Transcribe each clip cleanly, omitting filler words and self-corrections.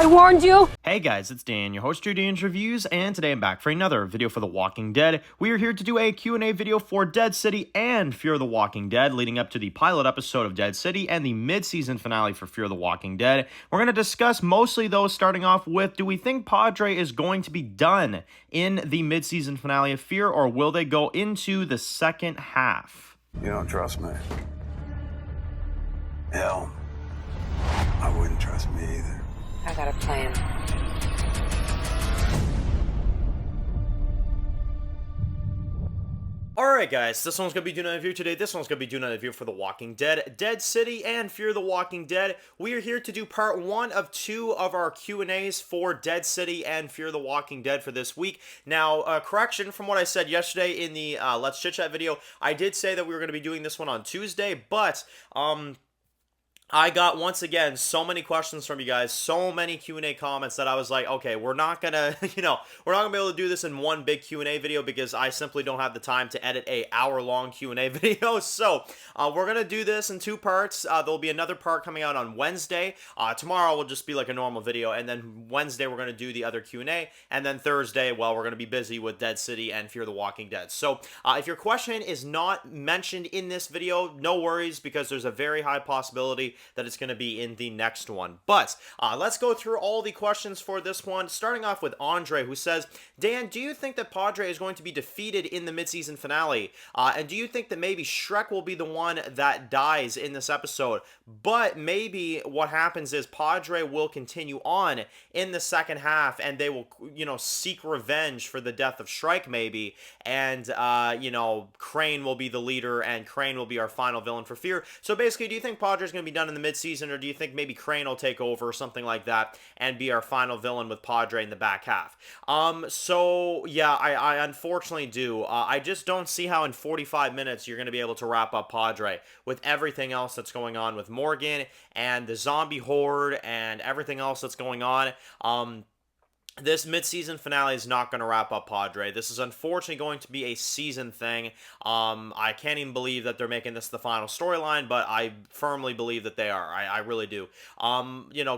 I warned you! Hey guys, it's Dan, your host of Dan's Reviews, and today I'm back for another video for The Walking Dead. We are here to do a Q&A video for Dead City and Fear the Walking Dead, leading up to the pilot episode of Dead City and the mid-season finale for Fear the Walking Dead. We're going to discuss mostly those, starting off with, do we think Padre is going to be done in the mid-season finale of Fear, or will they go into the second half? You don't trust me? Hell, I wouldn't trust me either. I got a plan. Alright guys, this one's going to be doing a review today. This one's going to be doing a review for The Walking Dead, Dead City, and Fear the Walking Dead. We are here to do part 1 of 2 of our Q&As for Dead City and Fear the Walking Dead for this week. Now, correction from what I said yesterday in the Let's Chit Chat video, I did say that we were going to be doing this one on Tuesday, but, I got, once again, so many questions from you guys, so many Q&A comments that I was like, okay, we're not gonna, we're not gonna be able to do this in one big Q&A video because I simply don't have the time to edit a hour-long Q&A video. So, we're gonna do this in 2 parts. There'll be another part coming out on Wednesday. Tomorrow will just be like a normal video, and then Wednesday we're gonna do the other Q&A, and then Thursday, well, we're gonna be busy with Dead City and Fear the Walking Dead. So, if your question is not mentioned in this video, no worries, because there's a very high possibility that it's going to be in the next one. But let's go through all the questions for this one, starting off with Andre, who says, Dan, do you think that Padre is going to be defeated in the mid-season finale? And do you think that maybe Shrek will be the one that dies in this episode? But maybe what happens is Padre will continue on in the second half, and they will, seek revenge for the death of Shrek, maybe, and, Crane will be the leader, and Crane will be our final villain for Fear. So basically, do you think Padre is going to be done in the mid-season, or do you think maybe Crane will take over or something like that and be our final villain with Padre in the back half? So yeah, I unfortunately do. I just don't see how in 45 minutes you're going to be able to wrap up Padre with everything else that's going on with Morgan and the zombie horde and everything else that's going on. This mid-season finale is not going to wrap up Padre. This is unfortunately going to be a season thing. I can't even believe that they're making this the final storyline, but I firmly believe that they are. I really do.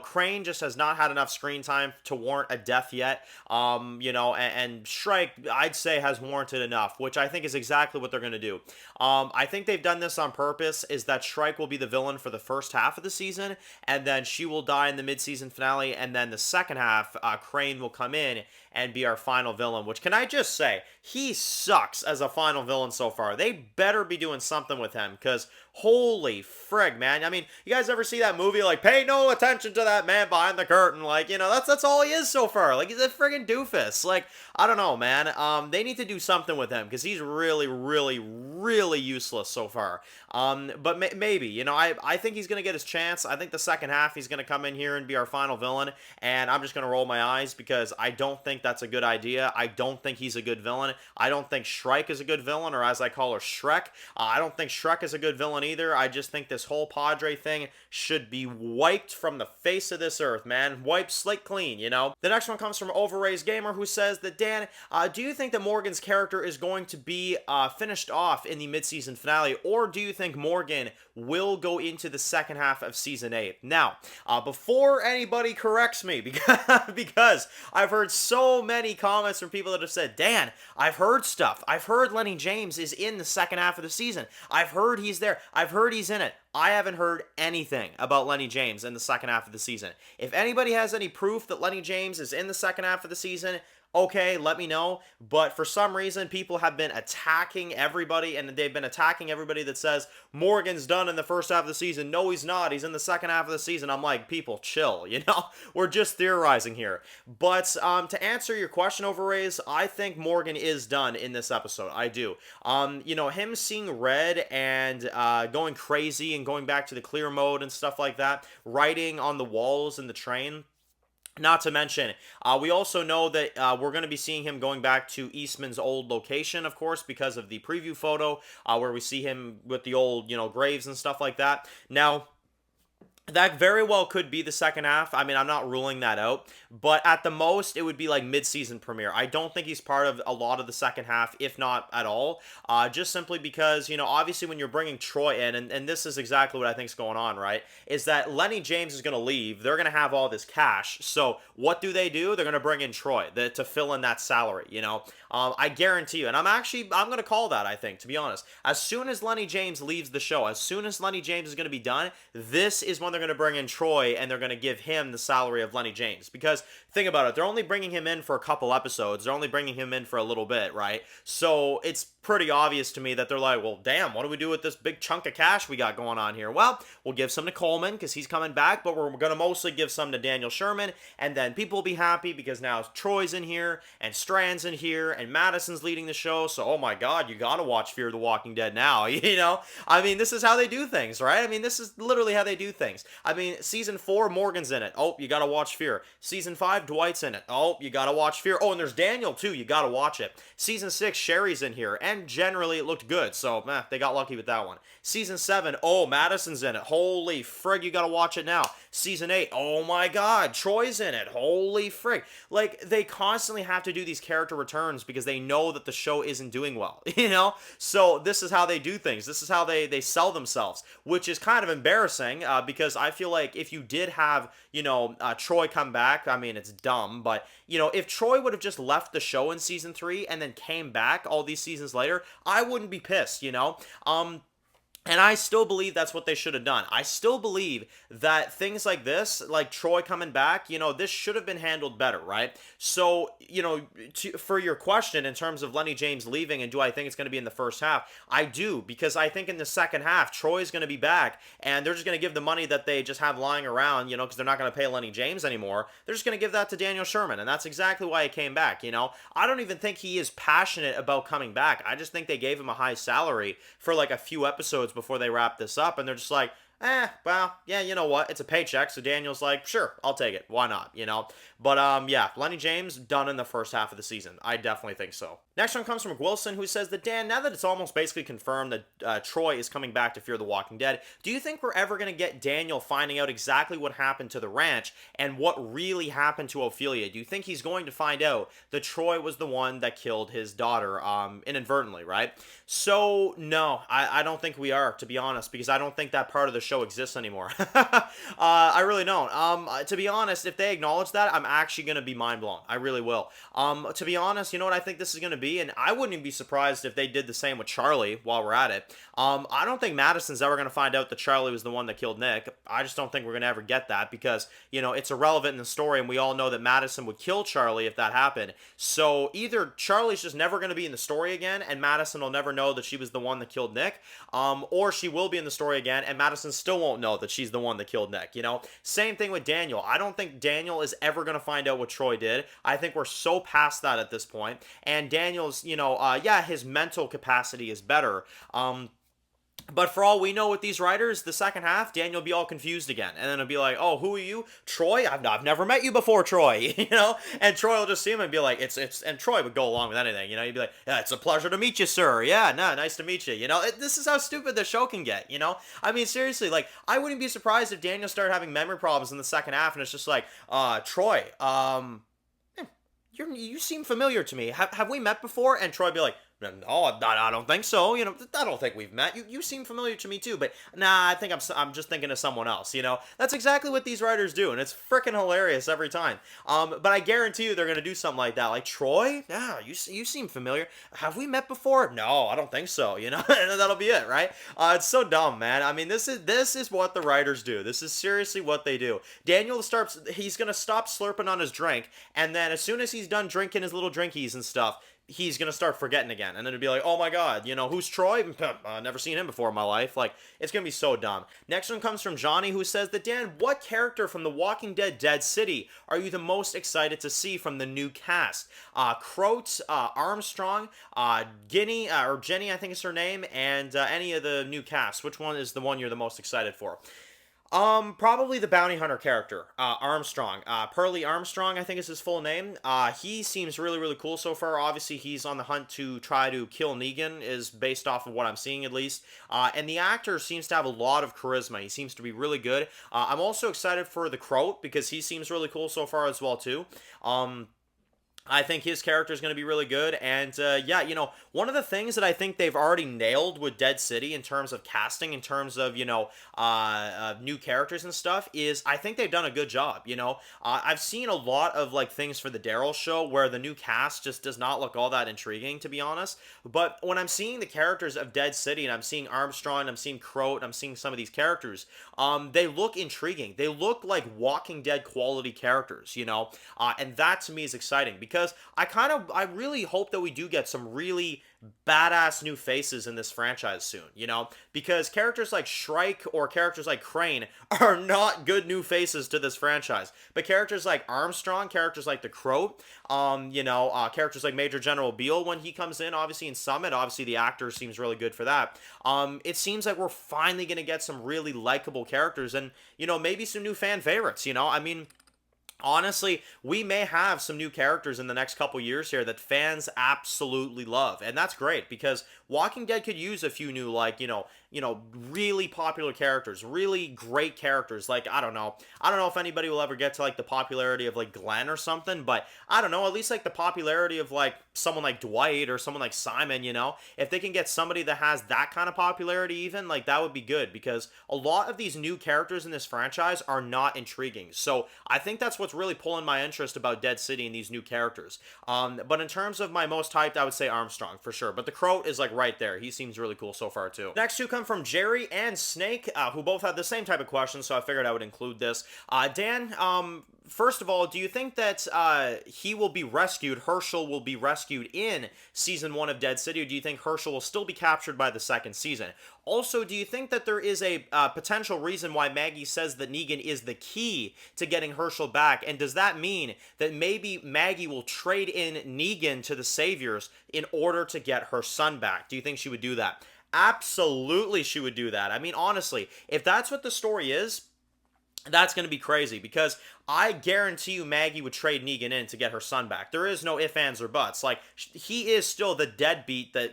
Crane just has not had enough screen time to warrant a death yet. And Shrek, I'd say, has warranted enough, which I think is exactly what they're going to do. I think they've done this on purpose, is that Shrek will be the villain for the first half of the season, and then she will die in the mid-season finale, and then the second half, Crane will come in and be our final villain, which, can I just say, he sucks as a final villain so far. They better be doing something with him, because holy frig, man. I mean, you guys ever see that movie, like, pay no attention to that man behind the curtain? Like, that's all he is so far. Like, he's a friggin' doofus. Like, I don't know, man. They need to do something with him, because he's really, really, really useless so far. But maybe, I think he's going to get his chance. I think the second half he's going to come in here and be our final villain, and I'm just going to roll my eyes, because I don't think that's a good idea. I don't think he's a good villain. I don't think Shrike is a good villain, or as I call her, Shrek. I don't think Shrek is a good villain either. I just think this whole Padre thing should be wiped from the face of this earth, man. Wiped slate clean, The next one comes from Overraised Gamer, who says that, Dan, do you think that Morgan's character is going to be finished off in the mid-season finale, or do you think Morgan will go into the second half of Season 8? Now, before anybody corrects me, because I've heard so many comments from people that have said, Dan, I've heard stuff. I've heard Lenny James is in the second half of the season. I've heard he's there. I've heard he's in it. I haven't heard anything about Lenny James in the second half of the season. If anybody has any proof that Lenny James is in the second half of the season, okay, let me know. But for some reason, people have been attacking everybody, and they've been attacking everybody that says Morgan's done in the first half of the season. No, he's not. He's in the second half of the season. I'm like, people, chill, We're just theorizing here. But to answer your question, Overraise, I think Morgan is done in this episode. I do. Him seeing red and going crazy and going back to the clear mode and stuff like that, writing on the walls in the train. Not to mention, we also know that we're going to be seeing him going back to Eastman's old location, of course, because of the preview photo where we see him with the old, graves and stuff like that. Now, That very well could be the second half. I mean, I'm not ruling that out, but at the most, it would be like mid-season premiere. I don't think he's part of a lot of the second half, if not at all. Just simply because, obviously when you're bringing Troy in, and this is exactly what I think is going on, right? Is that Lenny James is going to leave. They're going to have all this cash. So what do? They're going to bring in Troy to fill in that salary. I guarantee you, and I'm going to call that. I think, to be honest, as soon as Lenny James leaves the show, as soon as Lenny James is going to be done, this is when they're going to bring in Troy, and they're going to give him the salary of Lenny James. Because think about it, they're only bringing him in for a couple episodes. They're only bringing him in for a little bit, right? So it's pretty obvious to me that they're like, well, damn, what do we do with this big chunk of cash we got going on here? Well, we'll give some to Coleman because he's coming back, but we're going to mostly give some to Daniel Sherman, and then people will be happy because now Troy's in here, and Strand's in here, and Madison's leading the show, so oh my god, you gotta watch Fear the Walking Dead now, I mean, this is how they do things, right? I mean, this is literally how they do things. I mean, season 4, Morgan's in it. Oh, you gotta watch Fear. Season 5, Dwight's in it. Oh, you gotta watch Fear. Oh, and there's Daniel, too. You gotta watch it. Season 6, Sherry's in here, and generally it looked good, so, they got lucky with that one. Season 7, oh, Madison's in it. Holy frig, you gotta watch it now. Season 8, oh my god, Troy's in it. Holy frig. Like, they constantly have to do these character returns because they know that the show isn't doing well, So this is how they do things. This is how they sell themselves, which is kind of embarrassing because I feel like if you did have, Troy come back, I mean, it's dumb, but, if Troy would have just left the show in season 3 and then came back all these seasons later, I wouldn't be pissed, And I still believe that's what they should have done. I still believe that things like this, like Troy coming back, this should have been handled better, right? So, for your question in terms of Lenny James leaving and do I think it's going to be in the first half, I do, because I think in the second half, Troy's going to be back and they're just going to give the money that they just have lying around, because they're not going to pay Lenny James anymore. They're just going to give that to Daniel Sherman, and that's exactly why he came back, I don't even think he is passionate about coming back. I just think they gave him a high salary for like a few episodes before they wrap this up, and they're just like, well, yeah, you know what? It's a paycheck, so Daniel's like, sure, I'll take it. Why not, But, yeah, Lenny James, done in the first half of the season. I definitely think so. Next one comes from Wilson, who says that, Dan, now that it's almost basically confirmed that Troy is coming back to Fear the Walking Dead, do you think we're ever going to get Daniel finding out exactly what happened to the ranch and what really happened to Ophelia? Do you think he's going to find out that Troy was the one that killed his daughter inadvertently, right? So, no, I don't think we are, to be honest, because I don't think that part of the show exists anymore. I really don't. To be honest, if they acknowledge that, I'm actually going to be mind blown. I really will. To be honest, you know what I think this is going to be? And I wouldn't even be surprised if they did the same with Charlie while we're at it. I don't think Madison's ever going to find out that Charlie was the one that killed Nick. I just don't think we're going to ever get that because, it's irrelevant in the story and we all know that Madison would kill Charlie if that happened. So either Charlie's just never going to be in the story again and Madison will never know that she was the one that killed Nick, or she will be in the story again and Madison still won't know that she's the one that killed Nick, Same thing with Daniel. I don't think Daniel is ever going to find out what Troy did. I think we're so past that at this point. And Daniel's, his mental capacity is better. But for all we know with these writers, the second half, Daniel will be all confused again. And then it'll be like, oh, who are you? Troy? I've never met you before, Troy. And Troy will just see him and be like, and Troy would go along with anything, He'd be like, yeah, it's a pleasure to meet you, sir. Yeah, no, nice to meet you. This is how stupid the show can get, I mean, seriously, like, I wouldn't be surprised if Daniel started having memory problems in the second half and it's just like, Troy, you seem familiar to me. Have we met before? And Troy would be like, no, I don't think so. I don't think we've met. You seem familiar to me too, but nah, I think I'm just thinking of someone else. That's exactly what these writers do, and it's freaking hilarious every time. But I guarantee you they're gonna do something like that. Like Troy, yeah, you seem familiar. Have we met before? No, I don't think so. And that'll be it, right? It's so dumb, man. I mean, this is what the writers do. This is seriously what they do. Daniel he's gonna stop slurping on his drink, and then as soon as he's done drinking his little drinkies and stuff, he's going to start forgetting again. And then it'd be like, oh my god, who's Troy? Never seen him before in my life. Like, it's going to be so dumb. Next one comes from Johnny, who says that, Dan, what character from The Walking Dead Dead City are you the most excited to see from the new cast? Croat, Armstrong, Jenny, I think is her name, and any of the new cast. Which one is the one you're the most excited for? Probably the bounty hunter character, Armstrong. Pearly Armstrong, I think is his full name. He seems really, really cool so far. Obviously, he's on the hunt to try to kill Negan, is based off of what I'm seeing at least. And the actor seems to have a lot of charisma. He seems to be really good. I'm also excited for the Croat because he seems really cool so far as well too. I think his character is going to be really good. And yeah, one of the things that I think they've already nailed with Dead City in terms of casting, in terms of, new characters and stuff, is I think they've done a good job. I've seen a lot of like things for the Daryl show where the new cast just does not look all that intriguing, to be honest. But when I'm seeing the characters of Dead City and I'm seeing Armstrong, I'm seeing Croat, I'm seeing some of these characters, they look intriguing. They look like Walking Dead quality characters, and that to me is exciting because I really hope that we do get some really badass new faces in this franchise soon, because characters like Shrike or characters like Crane are not good new faces to this franchise, but characters like Armstrong, characters like the Croat, characters like Major General Beale when he comes in, obviously in Summit, obviously the actor seems really good for that. It seems like we're finally gonna get some really likable characters and maybe some new fan favorites. Honestly, we may have some new characters in the next couple years here that fans absolutely love, and that's great because Walking Dead could use a few new, really popular characters, really great characters. Like I don't know if anybody will ever get to like the popularity of like Glenn or something, but I don't know, at least like the popularity of like someone like Dwight or someone like Simon. If they can get somebody that has that kind of popularity, even like that would be good because a lot of these new characters in this franchise are not intriguing. So I think that's what's really pulling my interest about Dead City and these new characters. But in terms of my most hyped, I would say Armstrong for sure. But the Croat is like right there. He seems really cool so far too. Next two come from Jerry and Snake, who both had the same type of questions, so I figured I would include this. Dan, first of all, do you think that he will be rescued, Hershel will be rescued in season 1 of Dead City, or do you think Hershel will still be captured by the second season? Also, do you think that there is a potential reason why Maggie says that Negan is the key to getting Hershel back? And does that mean that maybe Maggie will trade in Negan to the Saviors in order to get her son back? Do you think she would do that? Absolutely, she would do that. I mean, honestly, if that's what the story is, that's going to be crazy because I guarantee you Maggie would trade Negan in to get her son back. There is no ifs, ands, or buts. Like, he is still the deadbeat that,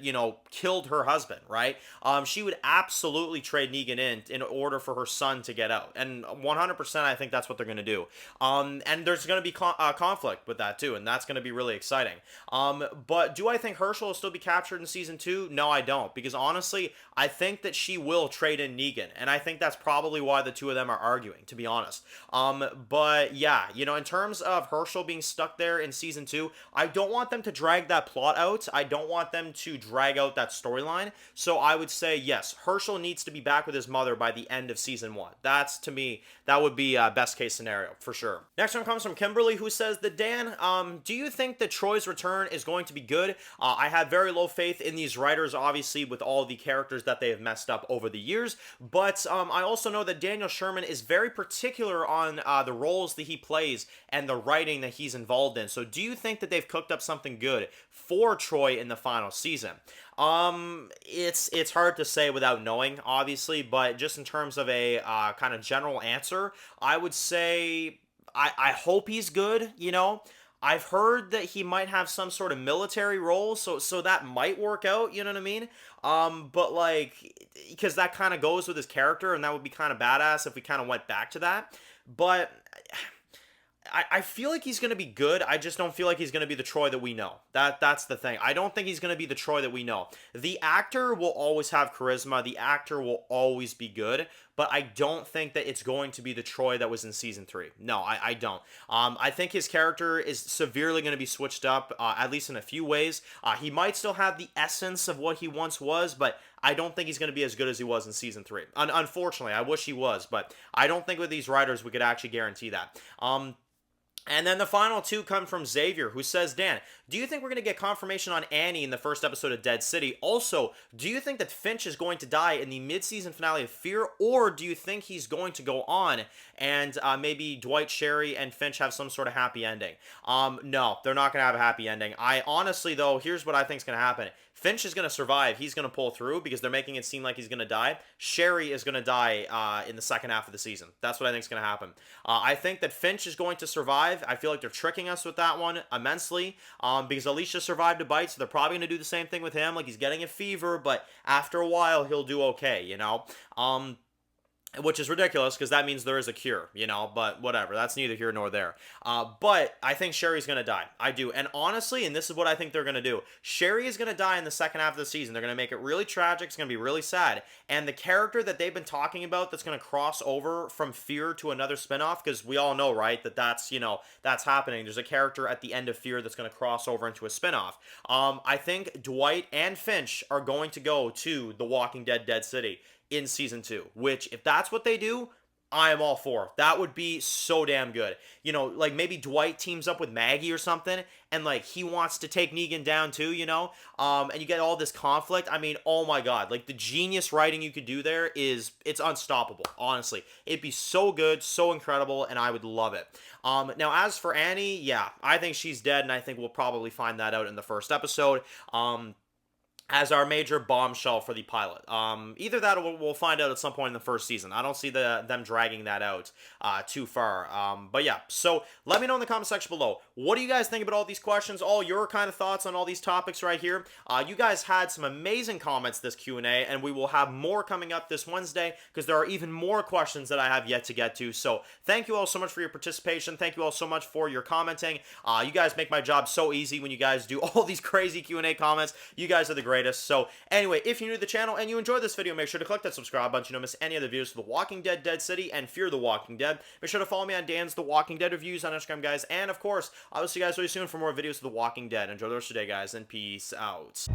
killed her husband, right? She would absolutely trade Negan in order for her son to get out. And 100% I think that's what they're going to do. And there's going to be conflict with that too, and that's going to be really exciting. But do I think Hershel will still be captured in season 2? No, I don't. Because honestly, I think that she will trade in Negan. And I think that's probably why the two of them are arguing, to be honest. But yeah, in terms of Hershel being stuck there in season 2, I don't want them to drag that plot out. I don't want them to drag out that storyline. So I would say, yes, Hershel needs to be back with his mother by the end of season 1. That's, to me, that would be a best case scenario, for sure. Next one comes from Kimberly, who says that, Dan, do you think that Troy's return is going to be good? I have very low faith in these writers, obviously, with all the characters that they have messed up over the years. But I also know that Daniel Sherman is very particular on the roles that he plays and the writing that he's involved in. So do you think that they've cooked up something good for Troy in the final season? It's hard to say without knowing, obviously, but just in terms of a kind of general answer, I would say I hope he's good, I've heard that he might have some sort of military role, so that might work out, you know what I mean? But like, because that kind of goes with his character, and that would be kind of badass if we kind of went back to that. But I feel like he's going to be good. I just don't feel like he's going to be the Troy that we know. That's the thing. I don't think he's going to be the Troy that we know. The actor will always have charisma. The actor will always be good. But I don't think that it's going to be the Troy that was in season 3. No, I don't. I think his character is severely going to be switched up, at least in a few ways. He might still have the essence of what he once was, but I don't think he's going to be as good as he was in season 3. Unfortunately, I wish he was, but I don't think with these writers we could actually guarantee that. And then the final two come from Xavier, who says, Dan, do you think we're going to get confirmation on Annie in the first episode of Dead City? Also, do you think that Finch is going to die in the mid-season finale of Fear, or do you think he's going to go on and maybe Dwight, Sherry, and Finch have some sort of happy ending? No, they're not going to have a happy ending. I honestly, though, here's what I think is going to happen. Finch is going to survive. He's going to pull through because they're making it seem like he's going to die. Sherry is going to die in the second half of the season. That's what I think is going to happen. I think that Finch is going to survive. I feel like they're tricking us with that one immensely because Alicia survived a bite, so they're probably going to do the same thing with him. Like, he's getting a fever, but after a while, he'll do okay, you know? Which is ridiculous because that means there is a cure, you know, but whatever. That's neither here nor there. But I think Sherry's going to die. I do. And honestly, and this is what I think they're going to do, Sherry is going to die in the second half of the season. They're going to make it really tragic. It's going to be really sad. And the character that they've been talking about that's going to cross over from Fear to another spinoff, because we all know, right, that that's, you know, that's happening. There's a character at the end of Fear that's going to cross over into a spinoff. I think Dwight and Finch are going to go to The Walking Dead Dead City in season 2, which if that's what they do, I am all for. That would be so damn good. You know, like maybe Dwight teams up with Maggie or something, and like he wants to take Negan down too, you know? And you get all this conflict. I mean, oh my god, like the genius writing you could do there is, it's unstoppable, honestly. It'd be so good, so incredible, and I would love it. Now as for Annie, yeah, I think she's dead, and I think we'll probably find that out in the first episode. As our major bombshell for the pilot. Either that or we'll find out at some point in the first season. I don't see them dragging that out too far. But yeah, so let me know in the comment section below. What do you guys think about all these questions? All your kind of thoughts on all these topics right here. You guys had some amazing comments this Q&A, and we will have more coming up this Wednesday because there are even more questions that I have yet to get to. So thank you all so much for your participation. Thank you all so much for your commenting. You guys make my job so easy when you guys do all these crazy Q&A comments. You guys are the greatest. So anyway, if you're new to the channel and you enjoyed this video, make sure to click that subscribe button so you don't miss any other videos for The Walking Dead, Dead City, and Fear the Walking Dead. Make sure to follow me on Dan's The Walking Dead reviews on Instagram, guys. And of course, I will see you guys really soon for more videos of The Walking Dead. Enjoy the rest of your day, guys, and peace out.